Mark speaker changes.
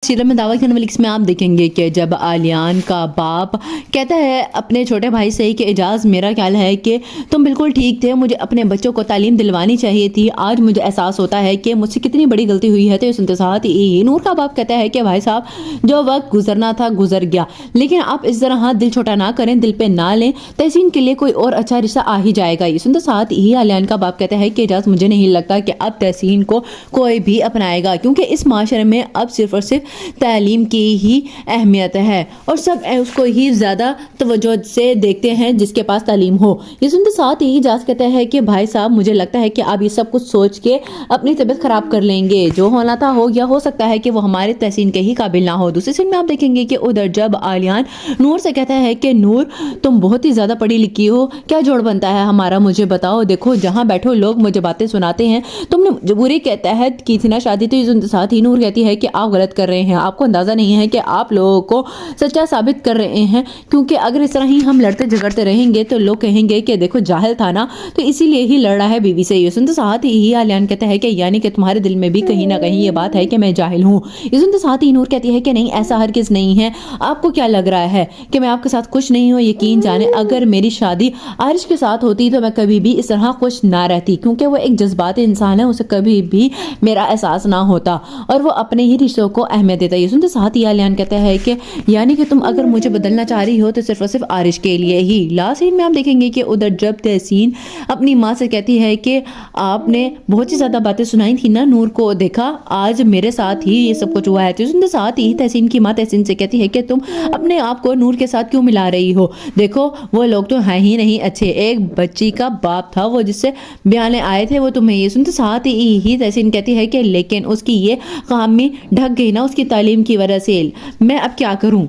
Speaker 1: Serial میں دعویٰ کرنے والی اس میں آپ دیکھیں گے کہ جب آلیان کا باپ کہتا ہے اپنے چھوٹے بھائی سے کہ اعجاز میرا خیال ہے کہ تم بالکل ٹھیک تھے، مجھے اپنے بچوں کو تعلیم دلوانی چاہیے تھی، آج مجھے احساس ہوتا ہے کہ مجھ سے کتنی بڑی غلطی ہوئی ہے۔ تو اس انتظارات نور کا باپ کہتا ہے کہ بھائی صاحب جو وقت گزرنا تھا گزر گیا، لیکن آپ اس طرح دل چھوٹا نہ کریں، دل پہ نہ لیں، تحسین کے لیے کوئی اور اچھا رشتہ آ ہی جائے گا۔ اس انتظارات آلیان کا باپ کہتا ہے کہ اعجاز مجھے نہیں لگتا کہ اب تحسین کو کوئی بھی اپنائے گا، کیونکہ اس معاشرے میں اب صرف اور صرف تعلیم کی ہی اہمیت ہے اور سب اس کو ہی زیادہ توجہ سے دیکھتے ہیں جس کے پاس تعلیم ہو۔ یہ سنتے ساتھ ہی اعجاز کہتا ہے کہ بھائی صاحب مجھے لگتا ہے کہ آپ یہ سب کچھ سوچ کے اپنی طبیعت خراب کر لیں گے، جو ہونا تھا ہو گیا، ہو سکتا ہے کہ وہ ہمارے تحسین کے ہی قابل نہ ہو۔ دوسری سین میں آپ دیکھیں گے کہ ادھر جب آلیان نور سے کہتا ہے کہ نور تم بہت ہی زیادہ پڑھی لکھی ہو، کیا جوڑ بنتا ہے ہمارا، مجھے بتاؤ، دیکھو جہاں بیٹھو لوگ مجھے باتیں سناتے ہیں، تم نے مجبوری کے تحت کی تھی نا شادی۔ تو اس ساتھ ہی نور کہتی ہے کہ آپ غلط کر رہے ہیں، آپ کو اندازہ نہیں ہے کہ آپ لوگوں کو سچا ثابت کر رہے ہیں، کیونکہ اگر اس طرح ہی ہم لڑتے جھگڑتے رہیں گے تو لوگ کہیں گے کہ دیکھو جاہل تھا نا، تو اسی لیے ہی لڑ رہا ہے بیوی سے۔ یہ سنتے ساتھ ہی آلیان کہتا ہے کہ یعنی کہ تمہارے دل میں بھی کہیں نہ کہیں یہ بات ہے کہ میں جاہل ہوں۔ یہ سنتے ساتھ ہی نور کہتی ہے کہ نہیں، ایسا ہرگز نہیں ہے، آپ کو کیا لگ رہا ہے کہ میں آپ کے ساتھ خوش نہیں ہوں؟ یقین جانے اگر میری شادی عارش کے ساتھ ہوتی تو میں کبھی بھی اس طرح خوش نہ رہتی، کیونکہ وہ ایک جذباتی انسان ہے، اسے کبھی بھی میرا احساس نہ ہوتا اور وہ اپنے ہی رشتوں کو اہمیت دیتا ہے۔ یہ سنتے ساتھ ہی آلیان کہتا ہے کہ یعنی کہ تم اگر مجھے بدلنا چاہ رہی ہو تو صرف اور صرف عارش کے لیے ہی۔ لاسٹ سین میں آپ دیکھیں گے کہ ادھر جب تحسین اپنی ماں سے کہتی ہے کہ آپ نے بہت سی زیادہ باتیں سنائی تھی نا نور کو، دیکھا آج میرے ساتھ ہی یہ سب کچھ ہوا ہے۔ تو سنتے ساتھ ہی تحسین کی ماں تحسین سے کہتی ہے کہ تم اپنے آپ کو نور کے ساتھ کیوں ملا رہی ہو، دیکھو وہ لوگ تو ہیں ہی نہیں اچھے، ایک بچی کا باپ تھا وہ جس سے بیانے آئے تھے وہ تمہیں۔ یہ سنتے ساتھ ہی تحسین کہتی ہے کہ لیکن اس کی یہ خامی ڈھک گئی نا اس کی تعلیم کی وجہ سے، میں اب کیا کروں۔